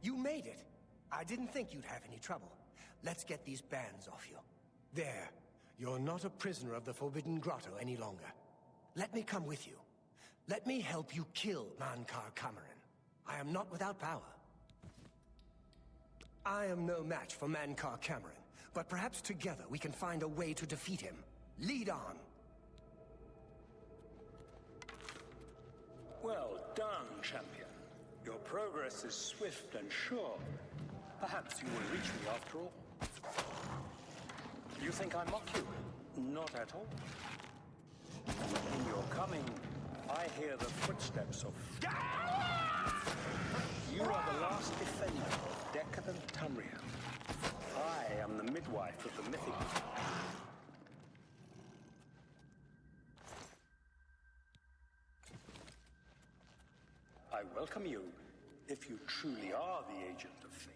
You made it. I didn't think you'd have any trouble. Let's get these bands off you. There. You're not a prisoner of the Forbidden Grotto any longer. Let me come with you. Let me help you kill Mankar Cameron. I am not without power. I am no match for Mankar Cameron, but perhaps together we can find a way to defeat him. Lead on. Well done, champion. Your progress is swift and sure. Perhaps you will reach me after all. You think I mock you? Not at all. In your coming, I hear the footsteps of... You are the last defender of decadent Tamriel. I am the midwife of the mythic... I welcome you, if you truly are the agent of fate.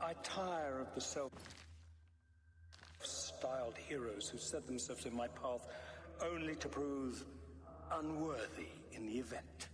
I tire of the self-styled heroes who set themselves in my path only to prove unworthy in the event.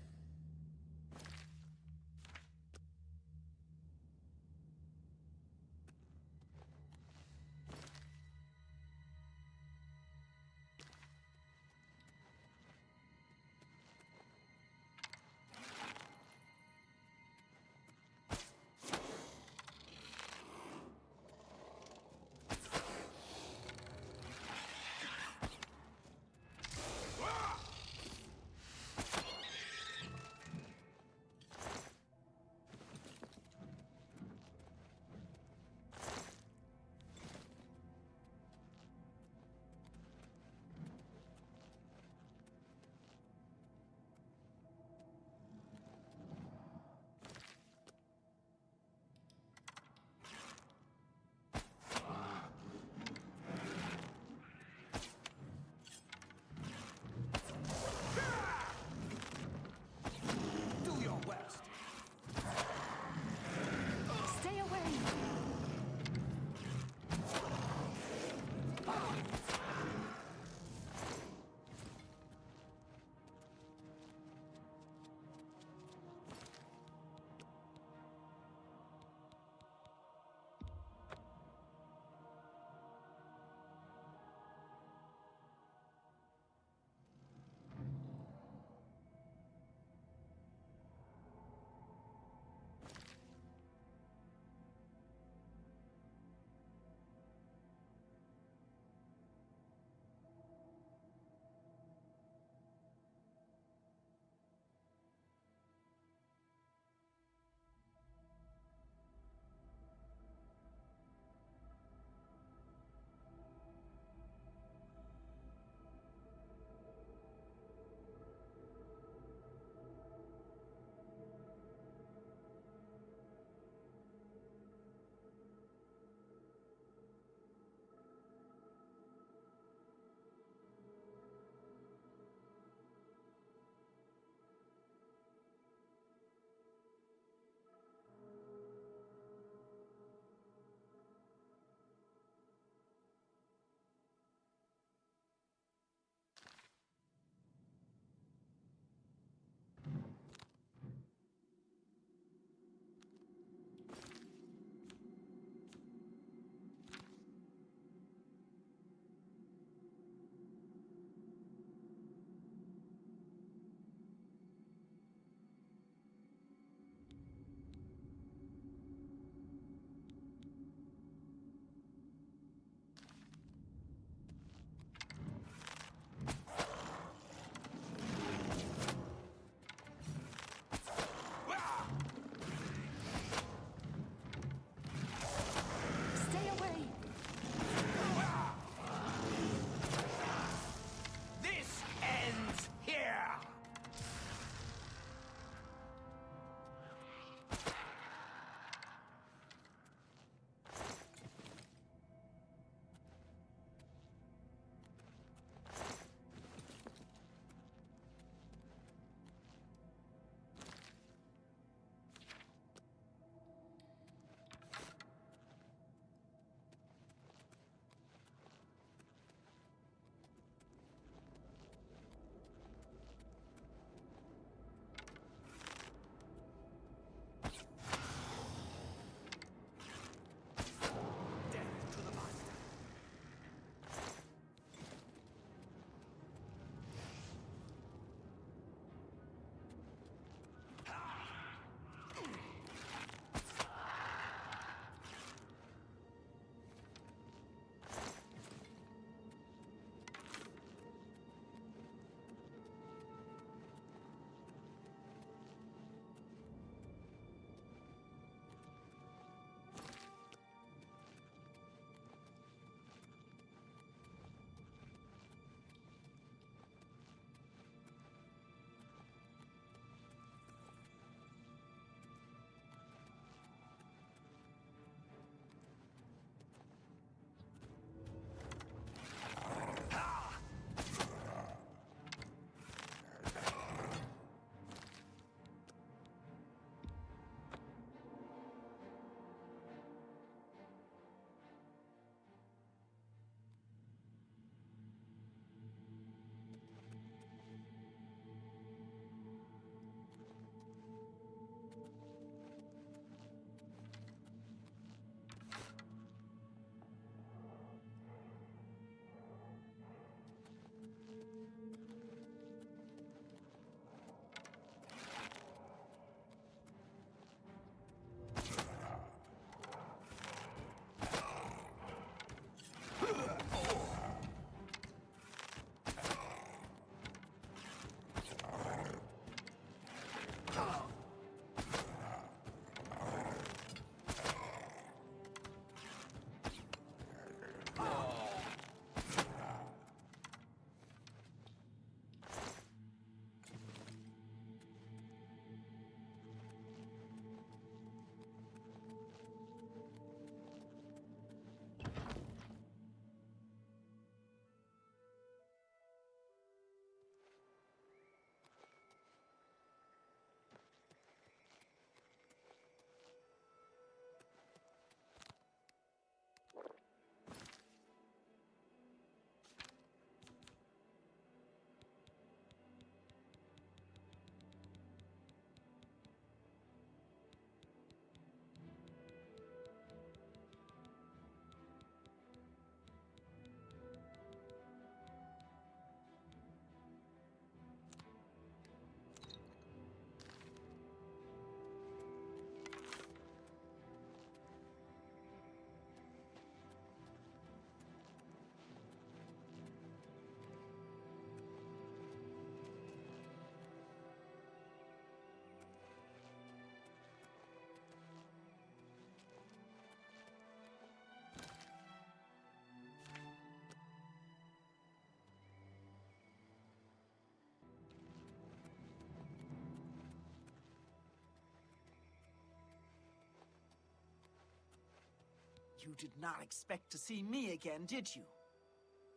You did not expect to see me again, did you?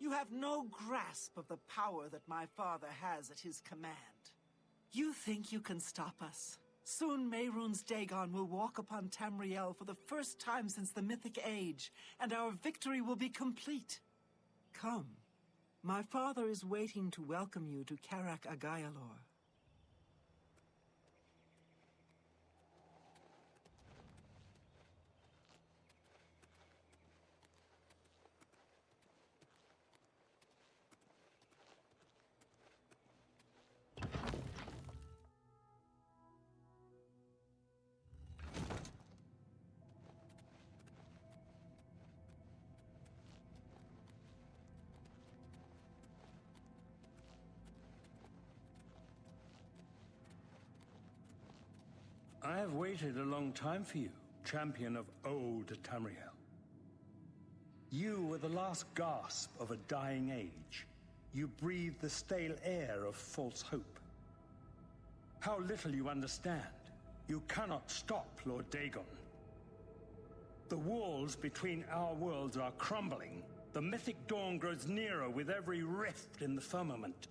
You have no grasp of the power that my father has at his command. You think you can stop us? Soon Mehrunes Dagon will walk upon Tamriel for the first time since the Mythic Age, and our victory will be complete. Come. My father is waiting to welcome you to Karak Agayalor. I have waited a long time for you, champion of old Tamriel. You were the last gasp of a dying age. You breathed the stale air of false hope. How little you understand. You cannot stop Lord Dagon. The walls between our worlds are crumbling. The mythic dawn grows nearer with every rift in the firmament.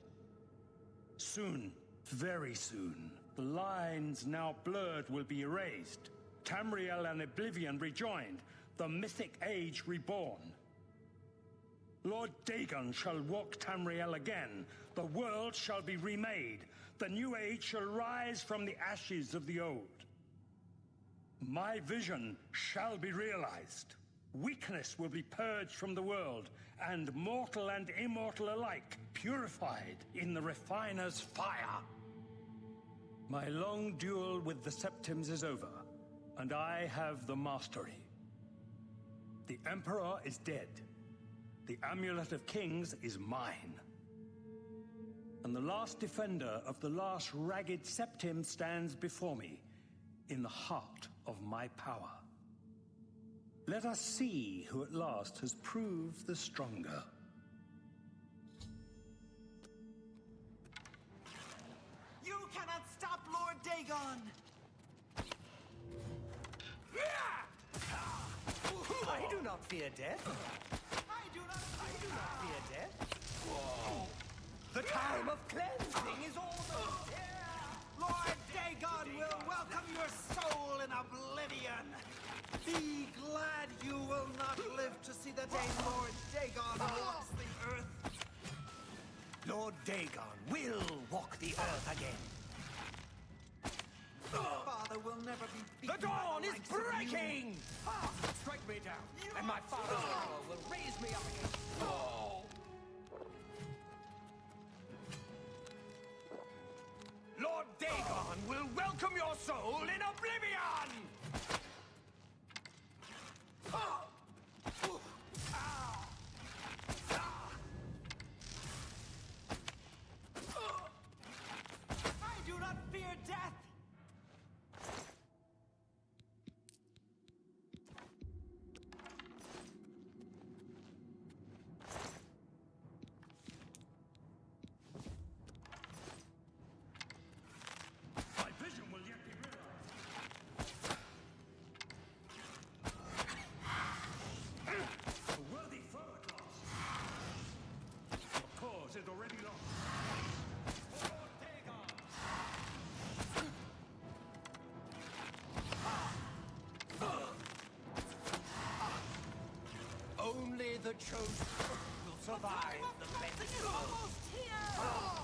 Soon, very soon, the lines now blurred will be erased. Tamriel and Oblivion rejoined, the mythic age reborn. Lord Dagon shall walk Tamriel again. The world shall be remade. The new age shall rise from the ashes of the old. My vision shall be realized. Weakness will be purged from the world, and mortal and immortal alike purified in the refiner's fire. My long duel with the Septims is over, and I have the mastery. The Emperor is dead. The Amulet of Kings is mine. And the last defender of the last ragged Septim stands before me, in the heart of my power. Let us see who at last has proved the stronger. You cannot stop Lord Dagon! I do not fear death. I do not Fear death. The time of cleansing is almost here. Lord Dagon will welcome your soul in Oblivion! Be glad you will not live to see the day Lord Dagon walks the earth! Lord Dagon will walk the earth again. Father will never be beaten. The dawn by the is likes of you. breaking! Strike me down, and my father's power will raise me up again. Lord Dagon will welcome your soul in Oblivion! I do not fear death! My vision will yet be realized. A worthy foe at last. The cause is already lost. For Lord Dagon! Only the chosen will survive the festival. Almost here!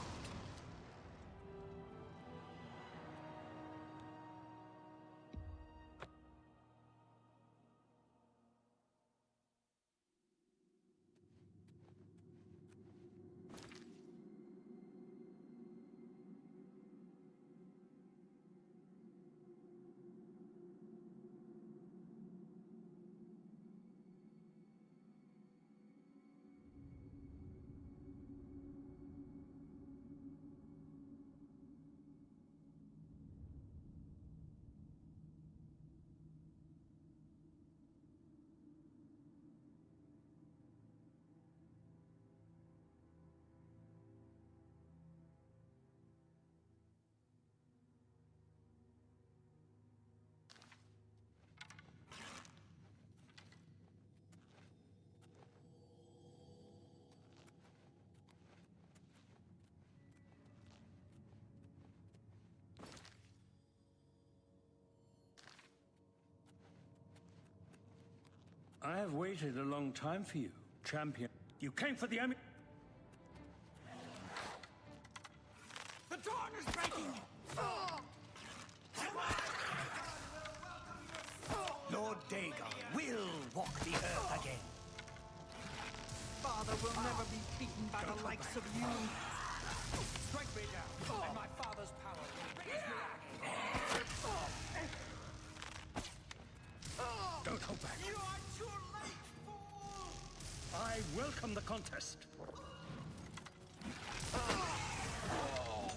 I have waited a long time for you, champion. You came for the The dawn is breaking! Lord Dagon will walk the earth again. Father will never be beaten by the likes of you. Strike me down, and my father's power will raise me again. Don't hold back. You are too late, fool! I welcome the contest.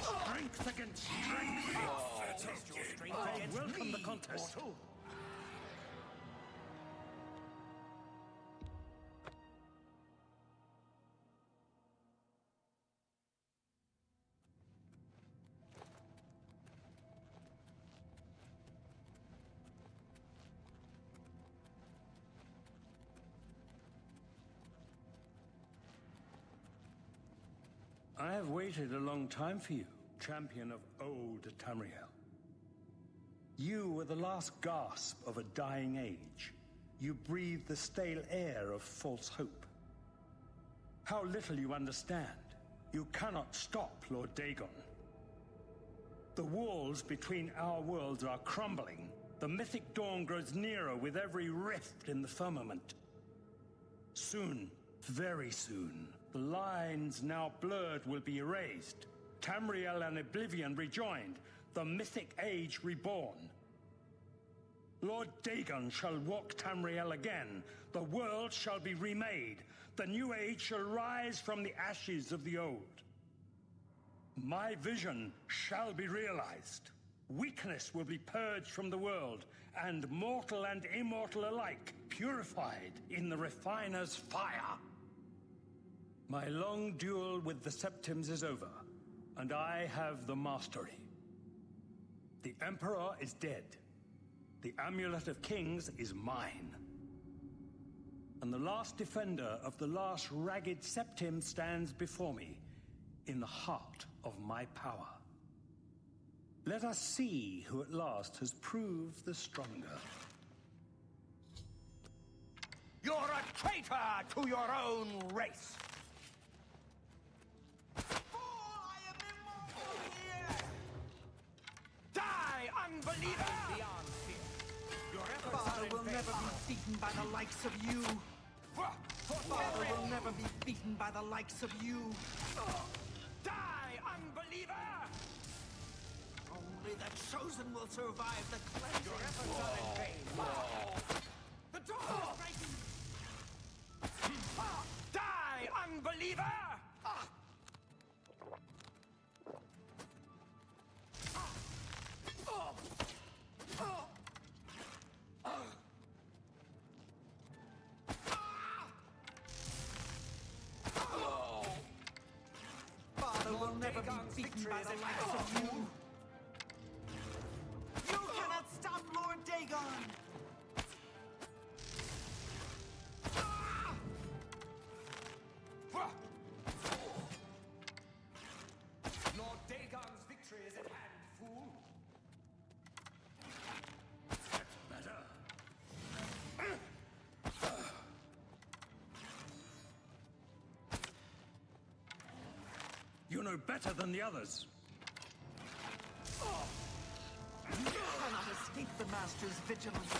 Strength against strength. Test your strength I against welcome the me, contest. mortal. I have waited a long time for you, champion of old Tamriel. You were the last gasp of a dying age. You breathed the stale air of false hope. How little you understand. You cannot stop Lord Dagon. The walls between our worlds are crumbling. The mythic dawn grows nearer with every rift in the firmament. Soon, very soon, the lines now blurred will be erased. Tamriel and Oblivion rejoined, the mythic age reborn. Lord Dagon shall walk Tamriel again. The world shall be remade. The new age shall rise from the ashes of the old. My vision shall be realized. Weakness will be purged from the world, and mortal and immortal alike purified in the refiner's fire. My long duel with the Septims is over, and I have the mastery. The Emperor is dead. The Amulet of Kings is mine. And the last defender of the last ragged Septim stands before me, in the heart of my power. Let us see who at last has proved the stronger. You're a traitor to your own race! Fool, I am immortal here! Die, unbeliever! Beyond fear. Your efforts Father are in will vain. never be beaten by the likes of you. Father will never be beaten by the likes of you. Die, unbeliever! Only the chosen will survive the cleansing. Your efforts are in vain. The dawn is breaking! Die, unbeliever! Father will never be Dagon's beaten victory by is the at likes hand. of you. You cannot stop Lord Dagon! Lord Dagon's victory is at hand, fool. That's better. You know better than the others. You cannot escape the Master's vigilance.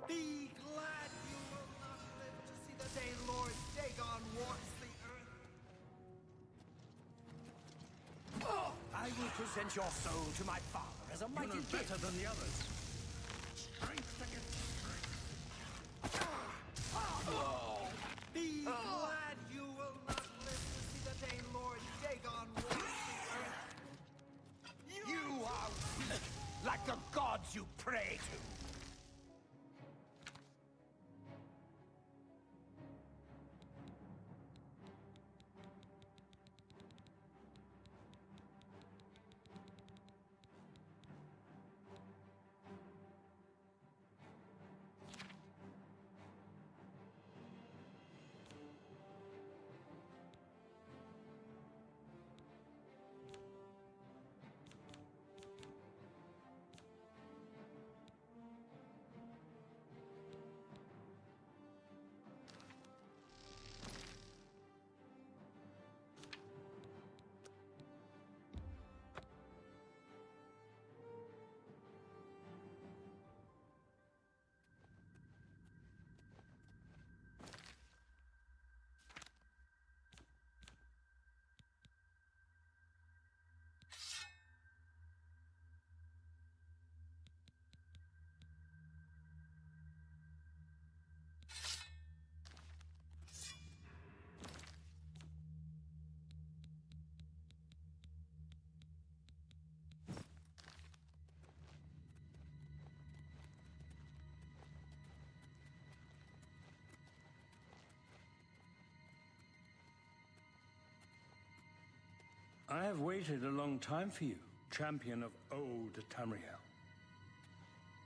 Be glad you will not live to see the day Lord Dagon walks the earth. I will present your soul to my father as a You mighty know gift. better than the others. Strength against strength. Be glad you will not live to see the day Lord Dagon walks the earth. You are weak, like the gods you pray to. I have waited a long time for you, champion of old Tamriel.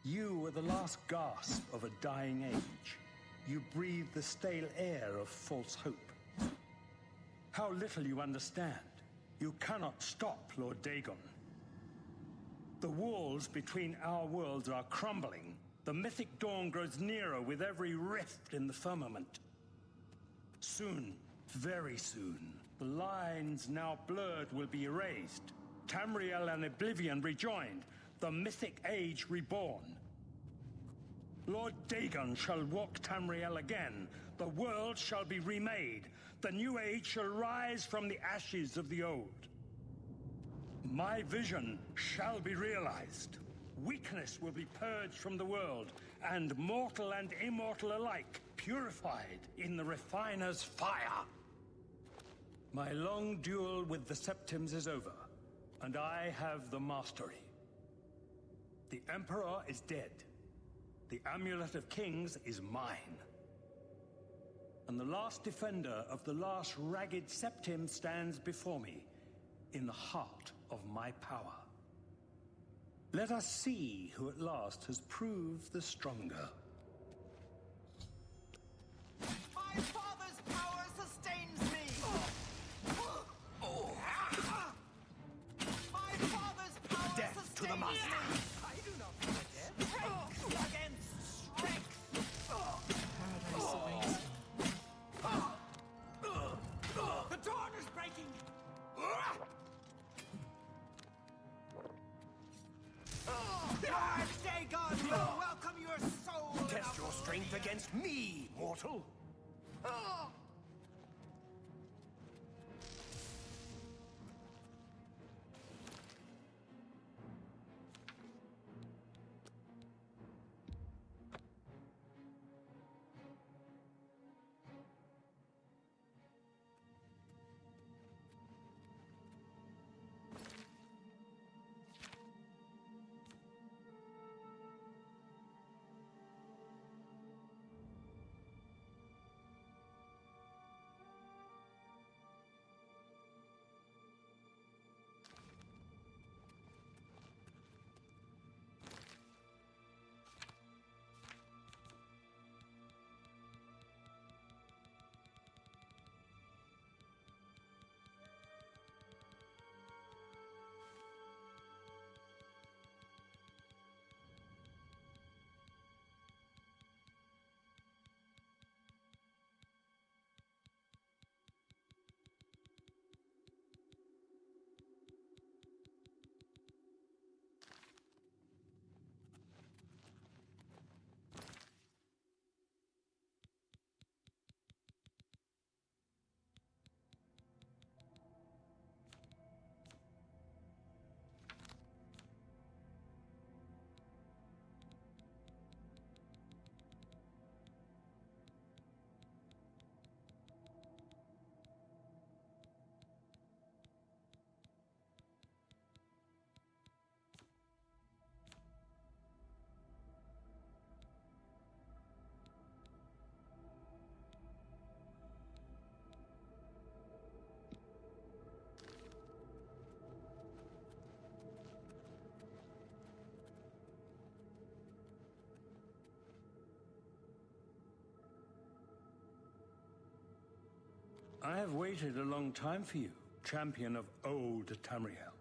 You were the last gasp of a dying age. You breathed the stale air of false hope. How little you understand. You cannot stop Lord Dagon. The walls between our worlds are crumbling. The mythic dawn grows nearer with every rift in the firmament. Soon, very soon, the lines now blurred will be erased. Tamriel and Oblivion rejoined, the mythic age reborn. Lord Dagon shall walk Tamriel again. The world shall be remade. The new age shall rise from the ashes of the old. My vision shall be realized. Weakness will be purged from the world, and mortal and immortal alike purified in the refiner's fire. My long duel with the Septims is over, and I have the mastery. The Emperor is dead. The Amulet of Kings is mine. And the last defender of the last ragged Septim stands before me, in the heart of my power. Let us see who at last has proved the stronger. My father's power sustains me! My father's power Death sustains to the master! me! I do not fear death. Strength against strength! Paradise awaits me. The dawn is breaking! Lord Dagon will welcome your soul! Test your strength against me, mortal! I have waited a long time for you, champion of old Tamriel.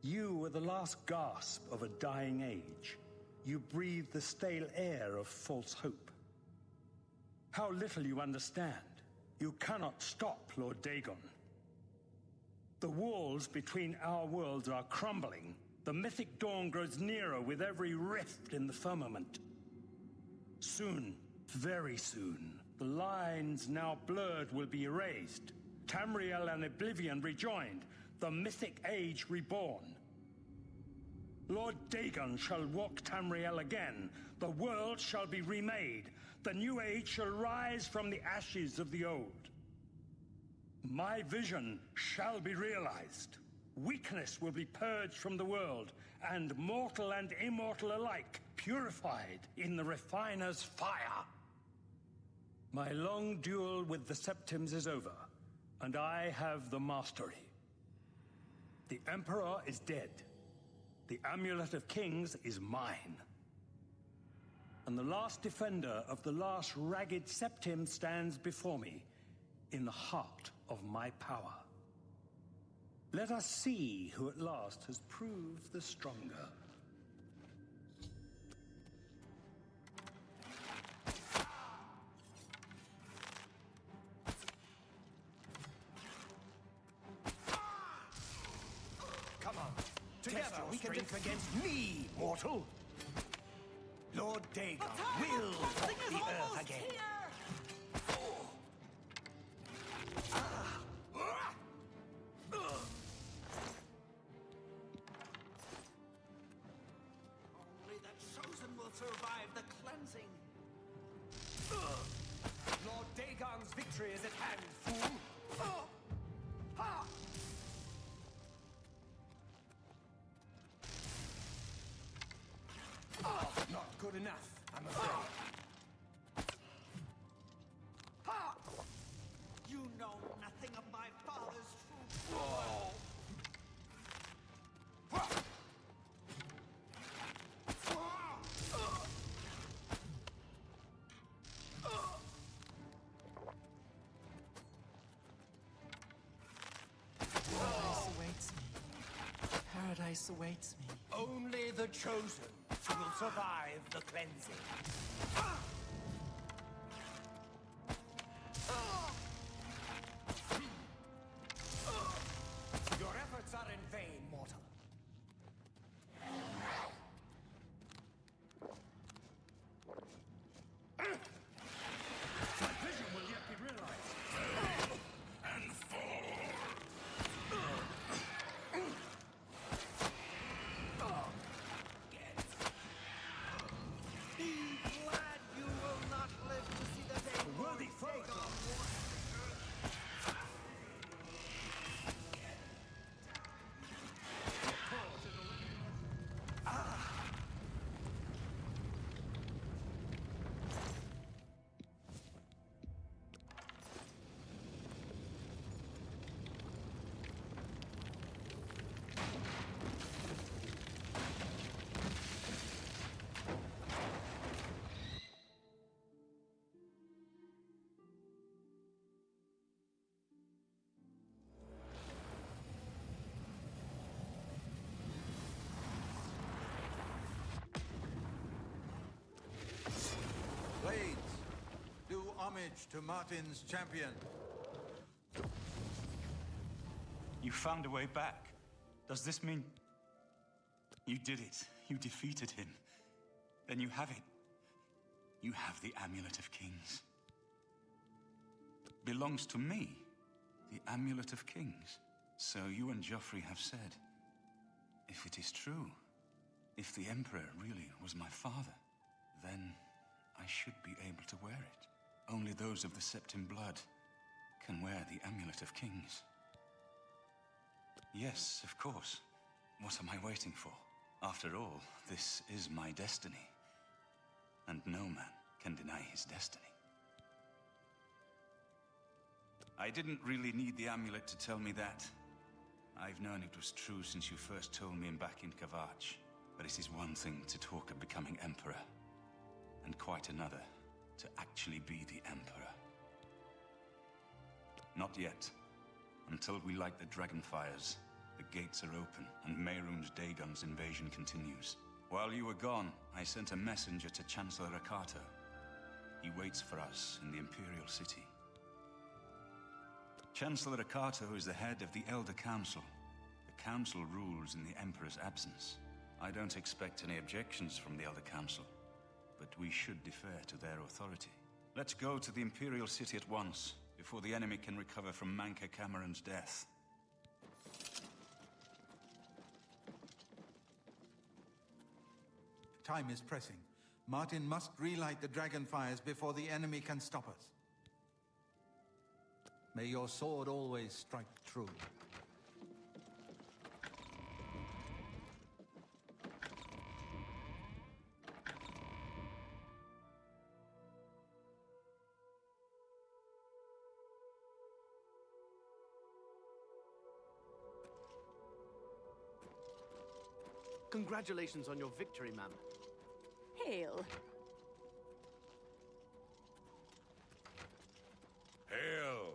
You were the last gasp of a dying age. You breathed the stale air of false hope. How little you understand. You cannot stop Lord Dagon. The walls between our worlds are crumbling. The mythic dawn grows nearer with every rift in the firmament. Soon, very soon, the lines now blurred will be erased. Tamriel and Oblivion rejoined, the mythic age reborn. Lord Dagon shall walk Tamriel again. The world shall be remade. The new age shall rise from the ashes of the old. My vision shall be realized. Weakness will be purged from the world, and mortal and immortal alike purified in the refiner's fire. My long duel with the Septims is over, and I have the mastery. The Emperor is dead. The Amulet of Kings is mine. And the last defender of the last ragged septim stands before me, in the heart of my power. Let us see who at last has proved the stronger. Come on, together we can defend against me, mortal. Lord Dagon will walk the earth again. Only the chosen will survive the cleansing. Lord Dagon's victory is at hand, fool. Not good enough, I'm afraid. You know nothing of my father's true power. Paradise awaits me. Paradise awaits me. Only the chosen will survive the cleansing. Your efforts are in vain, mortal. My vision will yet be realized. And fall. Be glad you will not live to see the day. Worthy foe. Blades, do homage to Martin's champion. You found a way back. Does this mean... You did it. You defeated him. Then you have it. You have the Amulet of Kings. Belongs to me. The Amulet of Kings. So you and Joffrey have said. If it is true, if the Emperor really was my father, then I should be able to wear it. Only those of the Septim blood can wear the Amulet of Kings. Yes, of course. What am I waiting for? After all, this is my destiny. And no man can deny his destiny. I didn't really need the amulet to tell me that. I've known it was true since you first told me back in Kavach. But it is one thing to talk of becoming Emperor, and quite another to actually be the Emperor. Not yet. Until we light the Dragonfires, the gates are open, and Mehrunes Dagon's invasion continues. While you were gone, I sent a messenger to Chancellor Akatosh. He waits for us in the Imperial City. Chancellor Akatosh is the head of the Elder Council. The Council rules in the Emperor's absence. I don't expect any objections from the Elder Council, but we should defer to their authority. Let's go to the Imperial City at once, before the enemy can recover from Manca Cameron's death. Time is pressing. Martin must relight the Dragonfires before the enemy can stop us. May your sword always strike true. Congratulations on your victory, ma'am. Hail. Hail!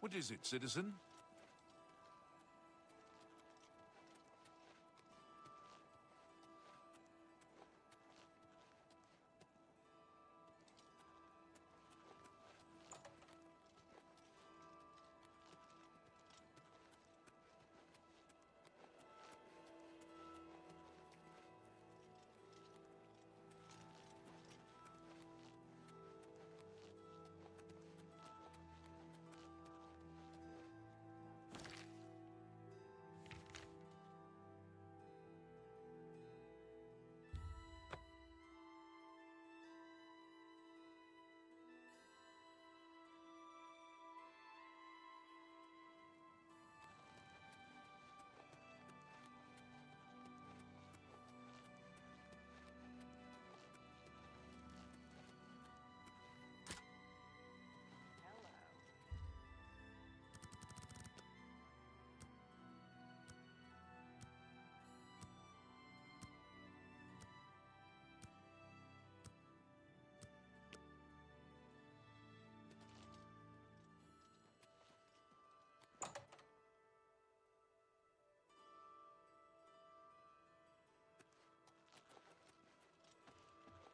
What is it, citizen?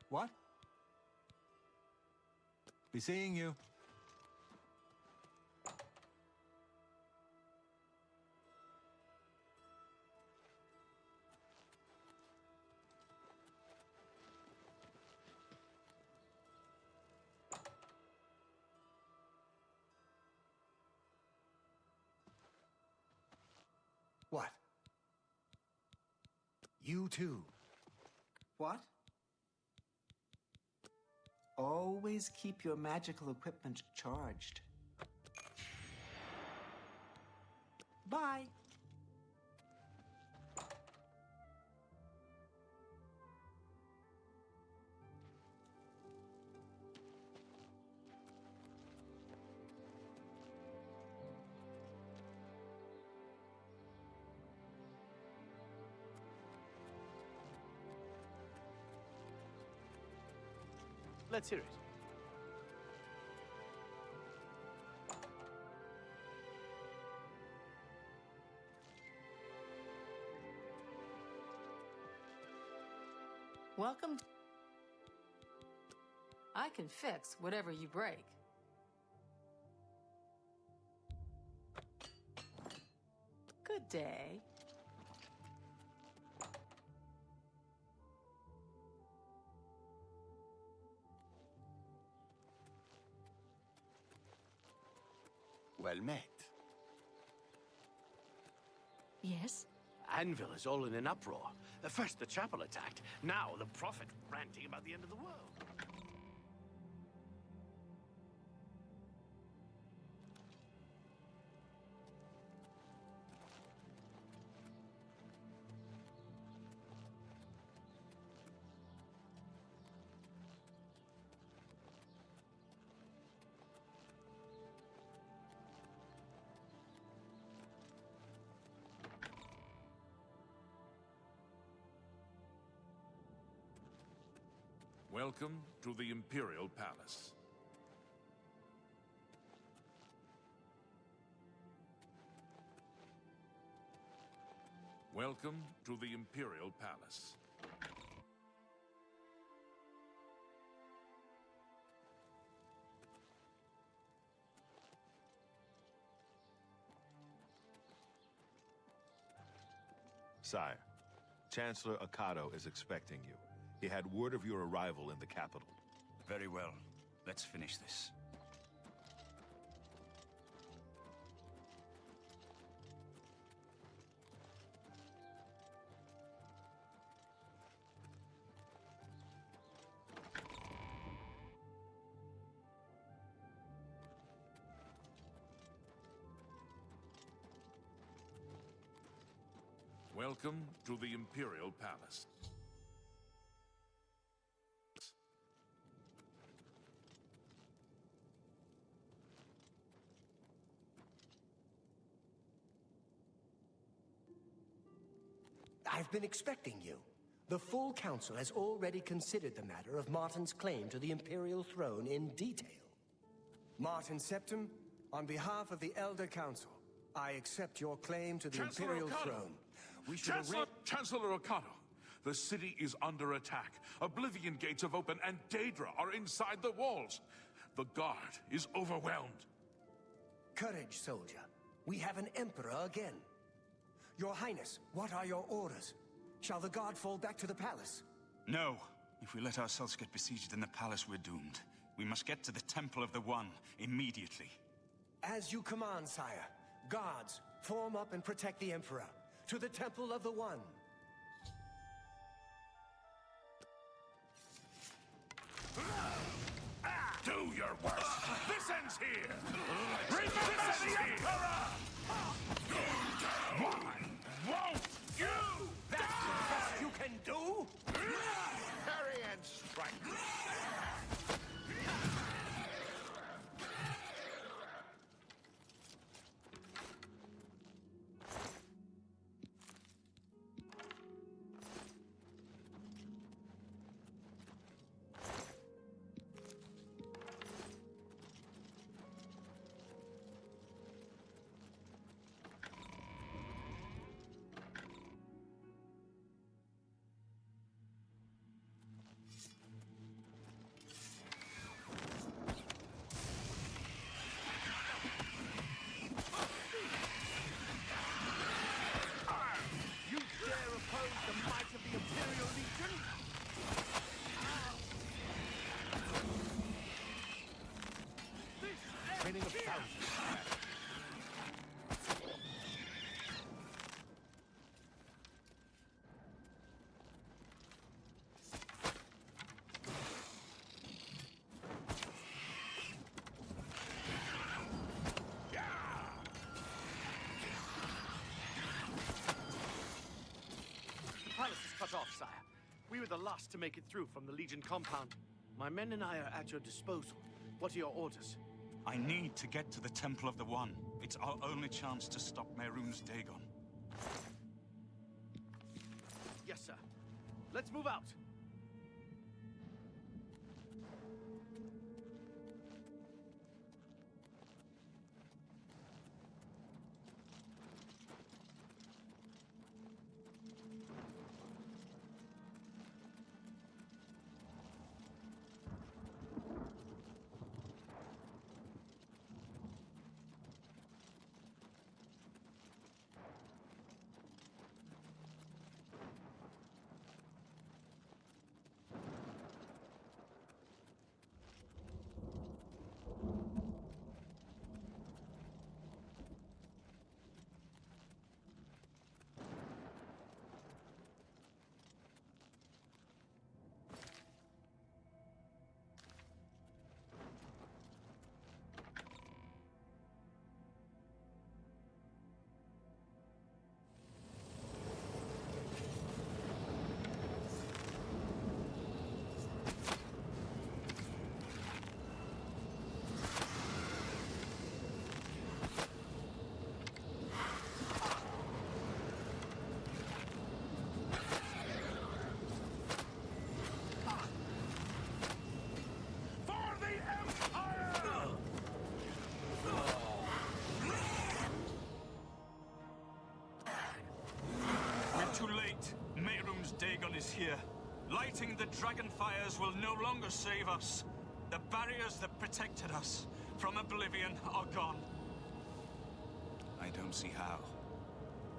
What? Be seeing you. What? You too? What? Always keep your magical equipment charged. Bye. Let's hear it. Welcome. I can fix whatever you break. Good day. Well met. Yes? Anvil is all in an uproar. First the chapel attacked, now the prophet ranting about the end of the world. Welcome to the Imperial Palace. Welcome to the Imperial Palace. Sire, Chancellor Akatosh is expecting you. He had word of your arrival in the capital. Very well. Let's finish this. Welcome to the Imperial Palace. I've been expecting you. The full council has already considered the matter of Martin's claim to the Imperial throne in detail. Martin Septim, on behalf of the Elder Council, I accept your claim to the Imperial throne. We should Chancellor Akatosh, the city is under attack. Oblivion gates have opened and Daedra are inside the walls. The guard is overwhelmed. Courage, soldier. We have an emperor again. Your Highness, what are your orders? Shall the guard fall back to the palace? No. If we let ourselves get besieged in the palace, we're doomed. We must get to the Temple of the One immediately. As you command, sire. Guards, form up and protect the Emperor. To the Temple of the One. Do your worst. This ends here. Remember the Emperor! Why won't you? That's the best you can do? Parry and strike. off, sire. We were the last to make it through from the Legion compound. My men and I are at your disposal. What are your orders? I need to get to the Temple of the One. It's our only chance to stop Mehrunes Dagon. Yes, sir. Let's move out. Too late. Mehrunes Dagon is here. Lighting the dragon fires will no longer save us. The barriers that protected us from Oblivion are gone. I don't see how.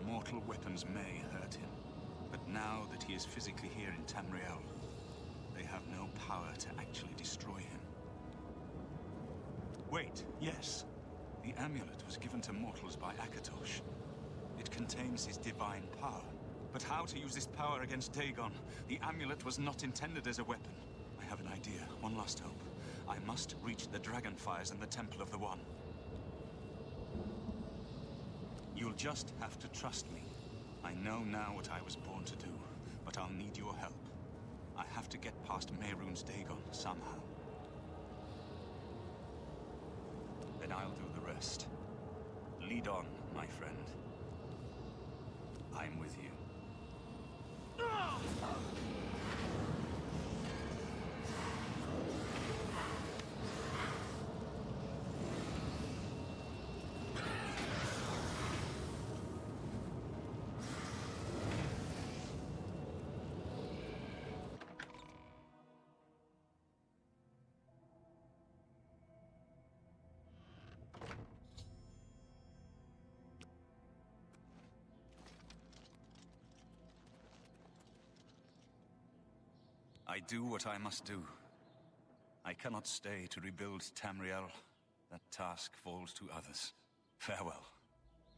Mortal weapons may hurt him, but now that he is physically here in Tamriel, they have no power to actually destroy him. Wait, yes. The amulet was given to mortals by Akatosh. It contains his divine power. But how to use this power against Dagon? The amulet was not intended as a weapon. I have an idea. One last hope. I must reach the dragon fires in the Temple of the One. You'll just have to trust me. I know now what I was born to do, but I'll need your help. I have to get past Mehrunes Dagon somehow. Then I'll do the rest. Lead on, my friend. I'm with you. I do what I must do. I cannot stay to rebuild Tamriel. That task falls to others. Farewell.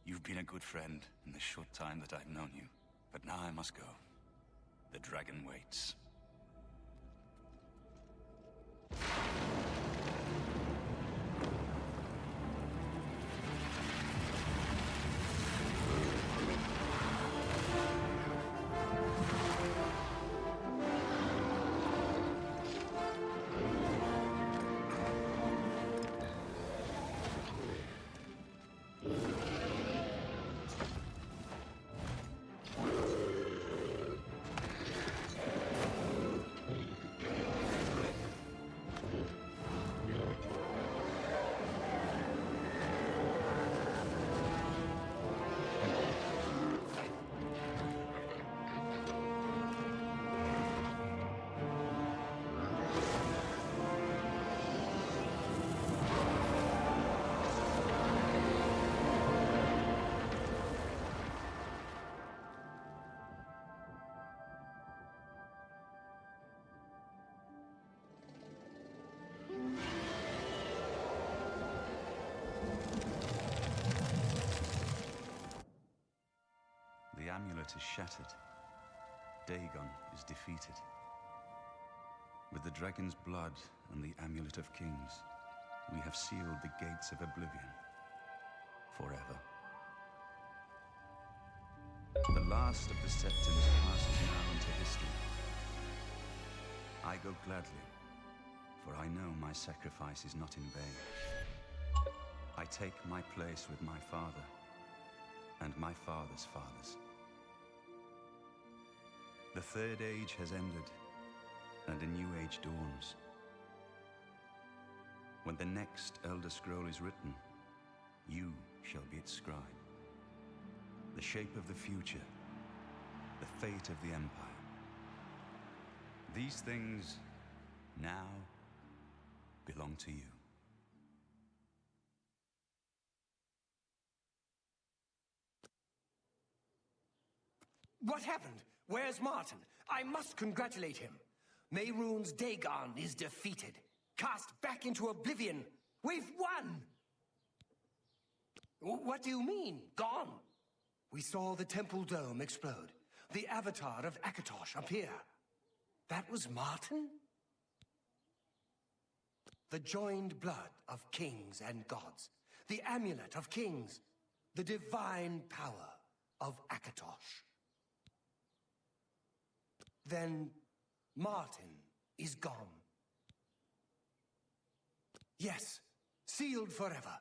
You've been a good friend in the short time that I've known you. But now I must go. The dragon waits. The amulet is shattered. Dagon is defeated. With the dragon's blood and the amulet of kings, we have sealed the gates of Oblivion forever. The last of the Septons passes now into history. I go gladly, for I know my sacrifice is not in vain. I take my place with my father, and my father's fathers. The Third Age has ended, and a new age dawns. When the next Elder Scroll is written, you shall be its scribe. The shape of the future, the fate of the Empire. These things now belong to you. What happened? Where's Martin? I must congratulate him. Mehrunes Dagon is defeated. Cast back into Oblivion. We've won! What do you mean, gone? We saw the temple dome explode. The avatar of Akatosh appear. That was Martin? The joined blood of kings and gods. The amulet of kings. The divine power of Akatosh. Then Martin is gone. Yes, sealed forever.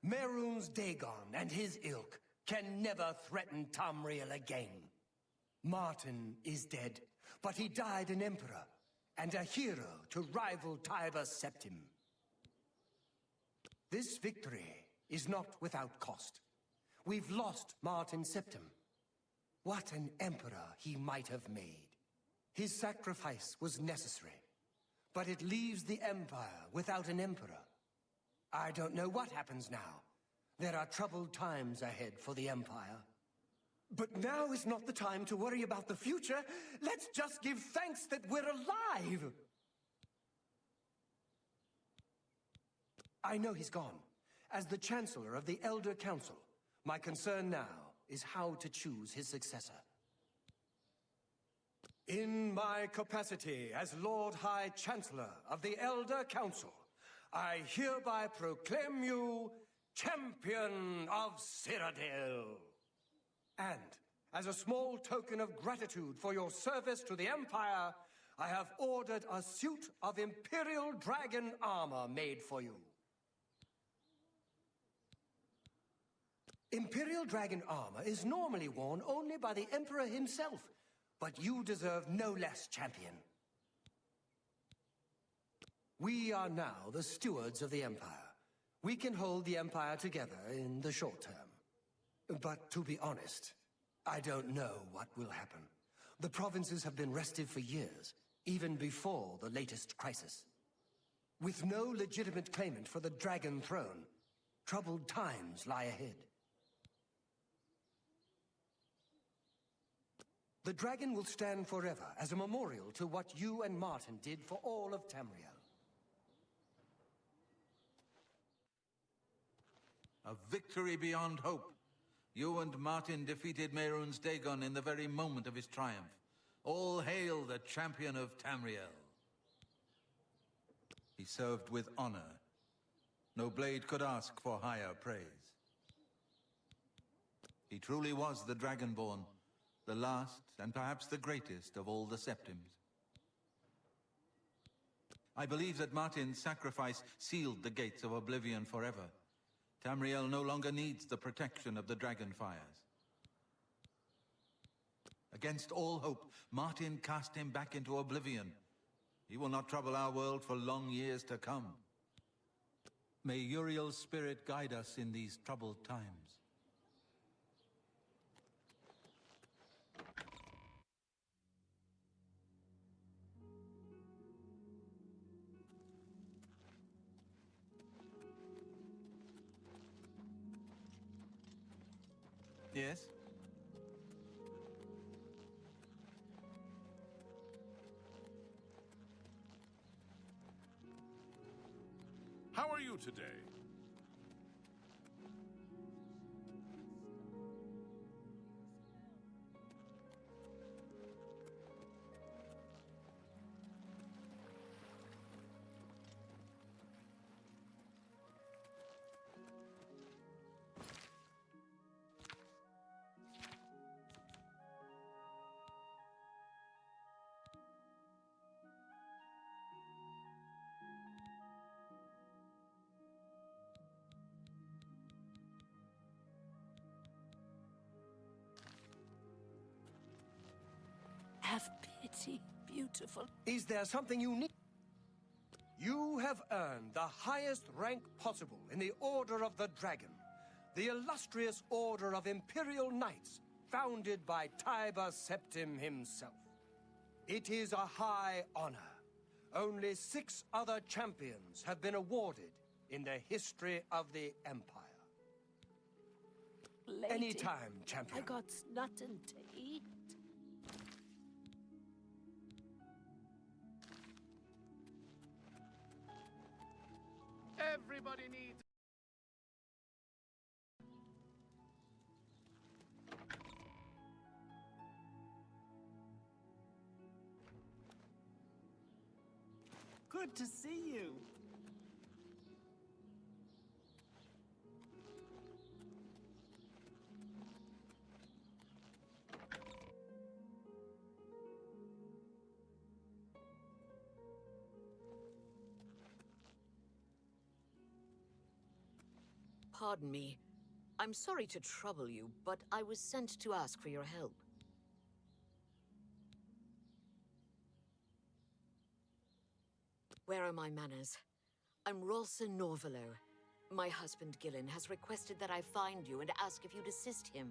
Mehrunes Dagon and his ilk can never threaten Tamriel again. Martin is dead, but he died an emperor and a hero to rival Tiber Septim. This victory is not without cost. We've lost Martin Septim. What an emperor he might have made. His sacrifice was necessary, but it leaves the Empire without an emperor. I don't know what happens now. There are troubled times ahead for the Empire. But now is not the time to worry about the future. Let's just give thanks that we're alive! I know he's gone. As the Chancellor of the Elder Council, my concern now is how to choose his successor. In my capacity as Lord High Chancellor of the Elder Council, I hereby proclaim you Champion of Cyrodiil. And as a small token of gratitude for your service to the Empire, I have ordered a suit of Imperial Dragon armor made for you. Imperial Dragon armor is normally worn only by the Emperor himself, but you deserve no less, champion. We are now the stewards of the Empire. We can hold the Empire together in the short term. But to be honest, I don't know what will happen. The provinces have been restive for years, even before the latest crisis. With no legitimate claimant for the Dragon Throne, troubled times lie ahead. The dragon will stand forever as a memorial to what you and Martin did for all of Tamriel. A victory beyond hope. You and Martin defeated Mehrunes Dagon in the very moment of his triumph. All hail the champion of Tamriel. He served with honor. No blade could ask for higher praise. He truly was the Dragonborn, the last and perhaps the greatest of all the Septims. I believe that Martin's sacrifice sealed the gates of Oblivion forever. Tamriel no longer needs the protection of the Dragonfires. Against all hope, Martin cast him back into Oblivion. He will not trouble our world for long years to come. May Uriel's spirit guide us in these troubled times. Yes? How are you today? beautiful. Is there something you need? You have earned the highest rank possible in the Order of the Dragon, the illustrious Order of Imperial Knights, founded by Tiber Septim himself. It is a high honor. Only 6 other champions have been awarded in the history of the Empire. Lady, Anytime, champion. I got nothing to eat. Everybody needs... Good to see you. Pardon me. I'm sorry to trouble you, but I was sent to ask for your help. Where are my manners? I'm Rolsa Norvalo. My husband Gillen has requested that I find you and ask if you'd assist him.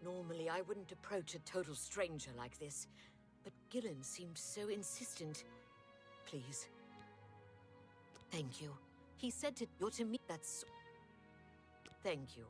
Normally, I wouldn't approach a total stranger like this, but Gillen seemed so insistent. Please. Thank you. He said you're to meet that's... Thank you.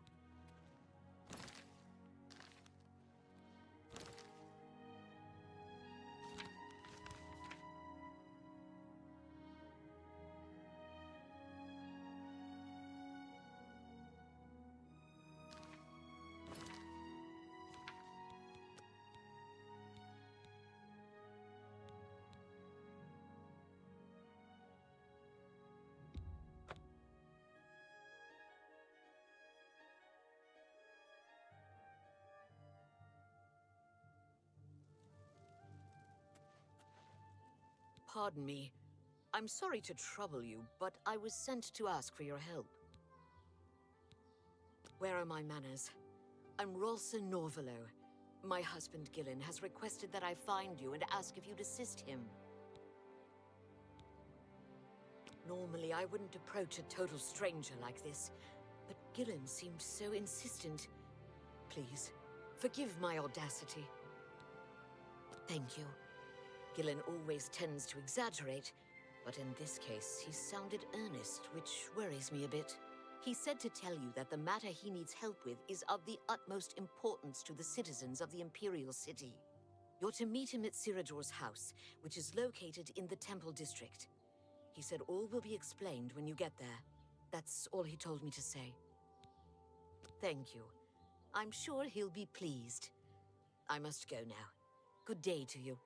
Pardon me. I'm sorry to trouble you, but I was sent to ask for your help. Where are my manners? I'm Rolsa Norvalo. My husband Gillen has requested that I find you and ask if you'd assist him. Normally, I wouldn't approach a total stranger like this, but Gillen seemed so insistent. Please, forgive my audacity. Thank you. Gillen always tends to exaggerate, but in this case, he sounded earnest, which worries me a bit. He said to tell you that the matter he needs help with is of the utmost importance to the citizens of the Imperial City. You're to meet him at Ciridor's house, which is located in the Temple District. He said all will be explained when you get there. That's all he told me to say. Thank you. I'm sure he'll be pleased. I must go now. Good day to you.